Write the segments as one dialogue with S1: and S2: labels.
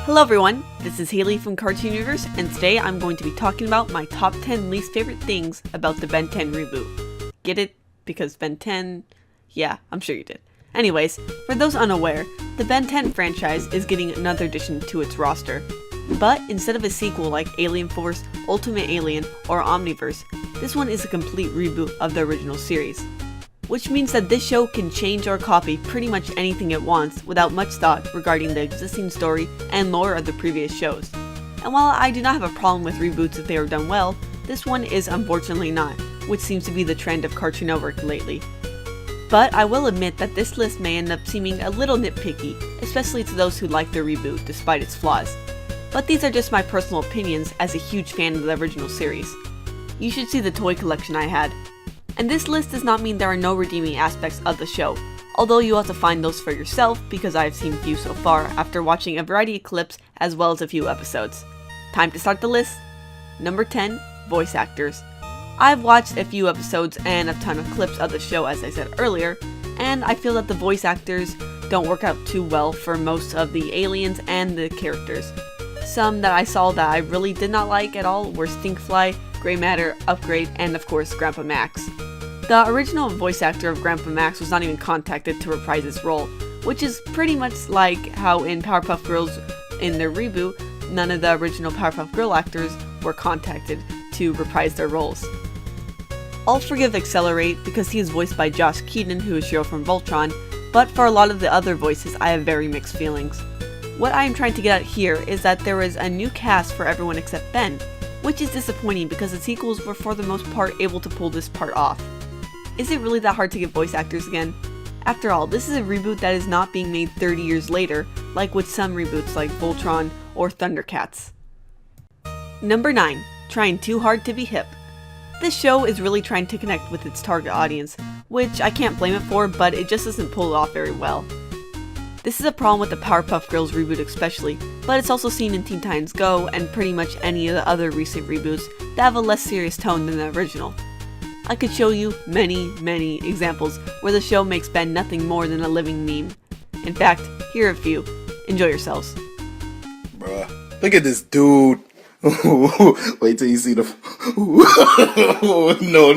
S1: Hello everyone, this is Haley from Cartoon Universe, and today I'm going to be talking about my top 10 least favorite things about the Ben 10 reboot. Get it? Because Ben 10? Yeah, I'm sure you did. Anyways, for those unaware, the Ben 10 franchise is getting another addition to its roster. But instead of a sequel like Alien Force, Ultimate Alien, or Omniverse, this one is a complete reboot of the original series. Which means that this show can change or copy pretty much anything it wants without much thought regarding the existing story and lore of the previous shows. And while I do not have a problem with reboots if they are done well, this one is unfortunately not, which seems to be the trend of Cartoon Network lately. But I will admit that this list may end up seeming a little nitpicky, especially to those who like the reboot despite its flaws. But these are just my personal opinions as a huge fan of the original series. You should see the toy collection I had. And this list does not mean there are no redeeming aspects of the show, although you have to find those for yourself because I have seen few so far after watching a variety of clips as well as a few episodes. Time to start the list. Number 10, voice actors. I've watched a few episodes and a ton of clips of the show as I said earlier, and I feel that the voice actors don't work out too well for most of the aliens and the characters. Some that I saw that I really did not like at all were Stinkfly, Grey Matter, Upgrade, and of course Grandpa Max. The original voice actor of Grandpa Max was not even contacted to reprise his role, which is pretty much like how in Powerpuff Girls in their reboot, none of the original Powerpuff Girl actors were contacted to reprise their roles. I'll forgive Accelerate because he is voiced by Josh Keaton, who is Shiro from Voltron, but for a lot of the other voices I have very mixed feelings. What I am trying to get at here is that there is a new cast for everyone except Ben, which is disappointing because the sequels were for the most part able to pull this part off. Is it really that hard to get voice actors again? After all, this is a reboot that is not being made 30 years later, like with some reboots like Voltron or Thundercats. Number 9. Trying too hard to be hip. This show is really trying to connect with its target audience, which I can't blame it for, but it just doesn't pull it off very well. This is a problem with the Powerpuff Girls reboot especially, but it's also seen in Teen Titans Go and pretty much any of the other recent reboots that have a less serious tone than the original. I could show you many examples where the show makes Ben nothing more than a living meme. In fact, here are a few. Enjoy yourselves.
S2: Bruh, look at this dude. Wait till you see the... No.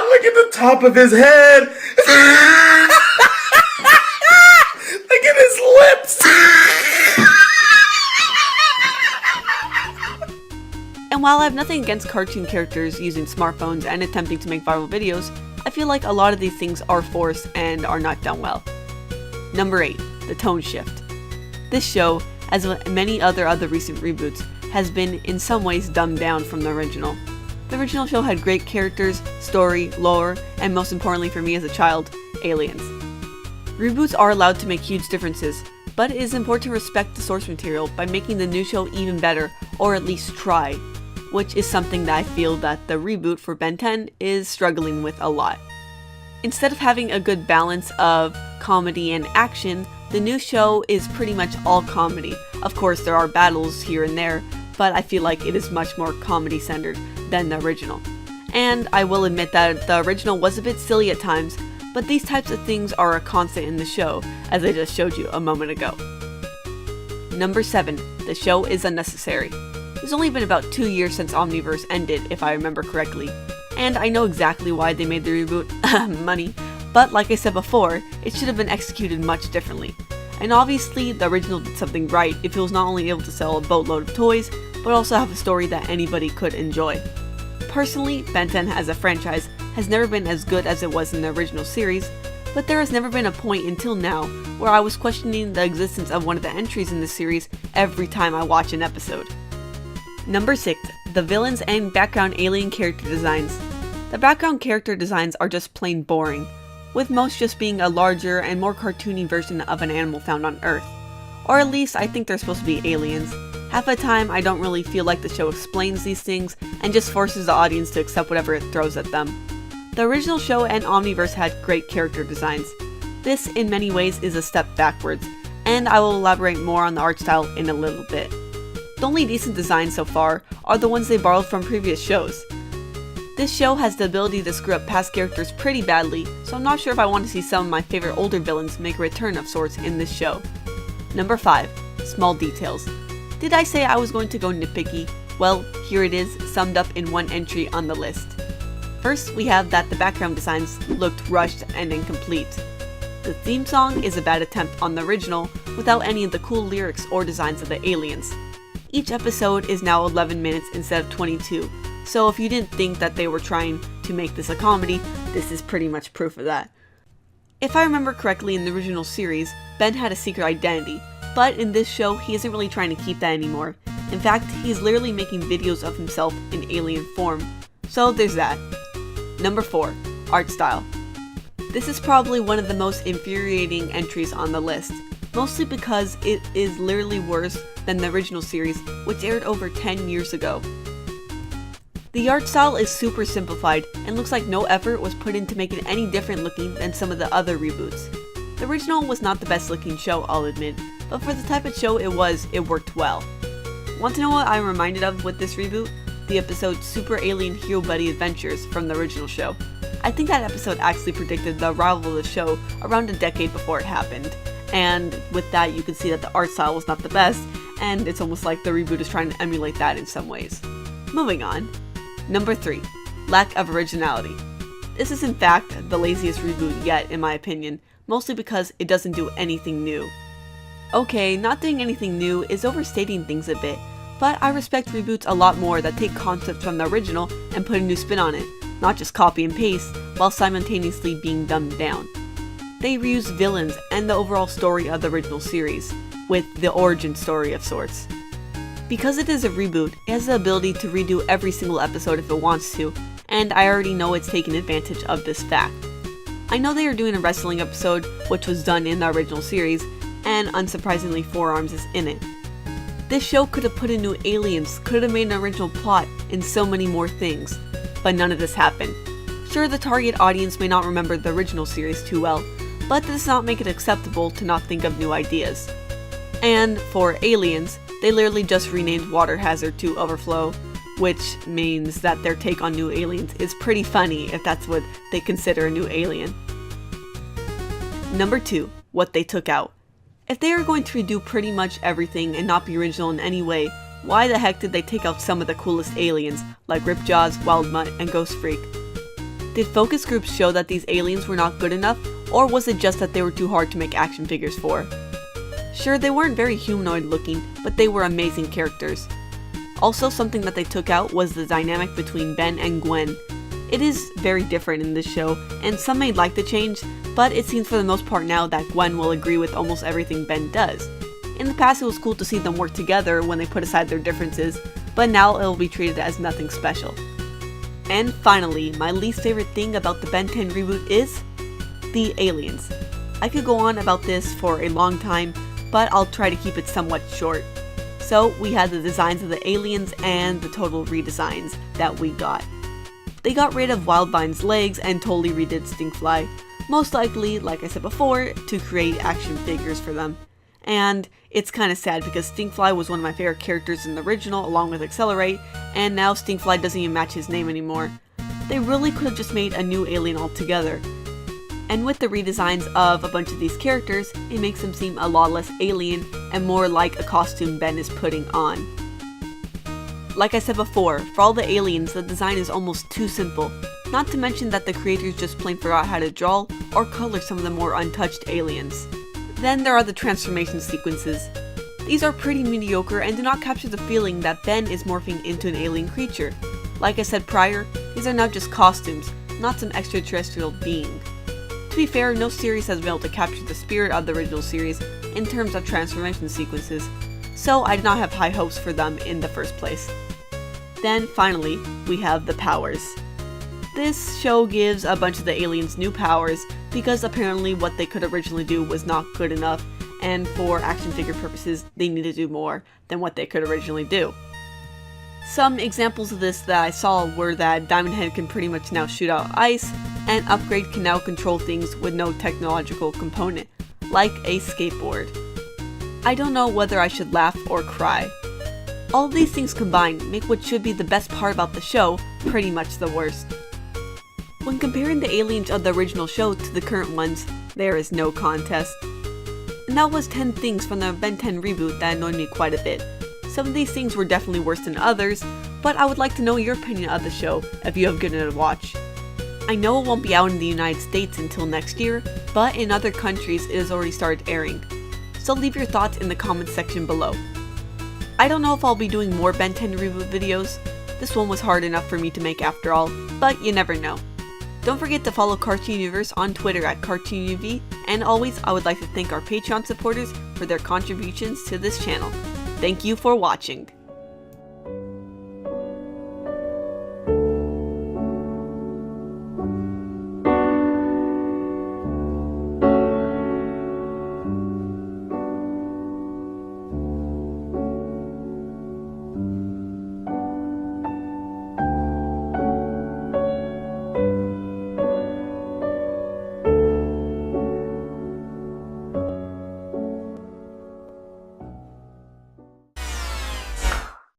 S2: Look at the top of his head. Look at his lips.
S1: And while I have nothing against cartoon characters using smartphones and attempting to make viral videos, I feel like a lot of these things are forced and are not done well. Number 8. The tone shift. This show, as with many other recent reboots, has been in some ways dumbed down from the original. The original show had great characters, story, lore, and most importantly for me as a child, aliens. Reboots are allowed to make huge differences, but it is important to respect the source material by making the new show even better, or at least try, which is something that I feel that the reboot for Ben 10 is struggling with a lot. Instead of having a good balance of comedy and action, the new show is pretty much all comedy. Of course, there are battles here and there, but I feel like it is much more comedy-centered than the original. And I will admit that the original was a bit silly at times, but these types of things are a constant in the show, as I just showed you a moment ago. Number 7. The show is unnecessary. It's only been about 2 years since Omniverse ended, if I remember correctly, and I know exactly why they made the reboot, money, but like I said before, it should have been executed much differently. And obviously, the original did something right if it was not only able to sell a boatload of toys, but also have a story that anybody could enjoy. Personally, Ben 10 as a franchise has never been as good as it was in the original series, but there has never been a point until now where I was questioning the existence of one of the entries in the series every time I watch an episode. Number 6. The villains and background alien character designs. The background character designs are just plain boring, with most just being a larger and more cartoony version of an animal found on Earth. Or at least I think they're supposed to be aliens. Half the time I don't really feel like the show explains these things and just forces the audience to accept whatever it throws at them. The original show and Omniverse had great character designs. This in many ways is a step backwards, and I will elaborate more on the art style in a little bit. The only decent designs so far are the ones they borrowed from previous shows. This show has the ability to screw up past characters pretty badly, so I'm not sure if I want to see some of my favorite older villains make a return of sorts in this show. Number 5. Small details. Did I say I was going to go nitpicky? Well, here it is, summed up in one entry on the list. First, we have that the background designs looked rushed and incomplete. The theme song is a bad attempt on the original, without any of the cool lyrics or designs of the aliens. Each episode is now 11 minutes instead of 22, so if you didn't think that they were trying to make this a comedy, this is pretty much proof of that. If I remember correctly, in the original series, Ben had a secret identity, but in this show he isn't really trying to keep that anymore. In fact, he's literally making videos of himself in alien form. So there's that. Number 4. Art style. This is probably one of the most infuriating entries on the list, mostly because it is literally worse than the original series, which aired over 10 years ago. The art style is super simplified and looks like no effort was put into making it any different looking than some of the other reboots. The original was not the best looking show, I'll admit, but for the type of show it was, it worked well. Want to know what I'm reminded of with this reboot? The episode Super Alien Hero Buddy Adventures from the original show. I think that episode actually predicted the arrival of the show around a decade before it happened, and with that you can see that the art style was not the best, and it's almost like the reboot is trying to emulate that in some ways. Moving on. Number 3. Lack of originality. This is in fact the laziest reboot yet in my opinion, mostly because it doesn't do anything new. Okay, not doing anything new is overstating things a bit, but I respect reboots a lot more that take concepts from the original and put a new spin on it, not just copy and paste, while simultaneously being dumbed down. They reuse villains and the overall story of the original series, with the origin story of sorts. Because it is a reboot, it has the ability to redo every single episode if it wants to, and I already know it's taking advantage of this fact. I know they are doing a wrestling episode, which was done in the original series, and unsurprisingly Forearms is in it. This show could have put in new aliens, could have made an original plot, and so many more things, but none of this happened. Sure, the target audience may not remember the original series too well, but this does not make it acceptable to not think of new ideas. And for aliens, they literally just renamed Water Hazard to Overflow, which means that their take on new aliens is pretty funny if that's what they consider a new alien. Number 2. What they took out. If they are going to redo pretty much everything and not be original in any way, why the heck did they take out some of the coolest aliens, like Ripjaws, Wild Mutt, and Ghost Freak? Did focus groups show that these aliens were not good enough, or was it just that they were too hard to make action figures for? Sure, they weren't very humanoid looking, but they were amazing characters. Also, something that they took out was the dynamic between Ben and Gwen. It is very different in this show, and some may like the change, but it seems for the most part now that Gwen will agree with almost everything Ben does. In the past it was cool to see them work together when they put aside their differences, but now it will be treated as nothing special. And finally, my least favorite thing about the Ben 10 reboot is the aliens. I could go on about this for a long time, but I'll try to keep it somewhat short. So we had the designs of the aliens and the total redesigns that we got. They got rid of Wildvine's legs and totally redid Stinkfly, most likely, like I said before, to create action figures for them. And it's kinda sad because Stinkfly was one of my favorite characters in the original along with Accelerate, and now Stinkfly doesn't even match his name anymore. They really could have just made a new alien altogether. And with the redesigns of a bunch of these characters, it makes them seem a lot less alien and more like a costume Ben is putting on. Like I said before, for all the aliens, the design is almost too simple. Not to mention that the creators just plain forgot how to draw or color some of the more untouched aliens. Then there are the transformation sequences. These are pretty mediocre and do not capture the feeling that Ben is morphing into an alien creature. Like I said prior, these are now just costumes, not some extraterrestrial being. To be fair, no series has been able to capture the spirit of the original series in terms of transformation sequences, so I did not have high hopes for them in the first place. Then finally, we have the powers. This show gives a bunch of the aliens new powers because apparently what they could originally do was not good enough, and for action figure purposes they need to do more than what they could originally do. Some examples of this that I saw were that Diamond Head can pretty much now shoot out ice, and Upgrade can now control things with no technological component, like a skateboard. I don't know whether I should laugh or cry. All of these things combined make what should be the best part about the show pretty much the worst. When comparing the aliens of the original show to the current ones, there is no contest. And that was 10 things from the Ben 10 reboot that annoyed me quite a bit. Some of these things were definitely worse than others, but I would like to know your opinion of the show if you have given it a watch. I know it won't be out in the United States until next year, but in other countries it has already started airing. So leave your thoughts in the comments section below. I don't know if I'll be doing more Ben 10 reboot videos. This one was hard enough for me to make after all, but you never know. Don't forget to follow Cartoon Universe on Twitter at CartoonUV, and always I would like to thank our Patreon supporters for their contributions to this channel. Thank you for watching.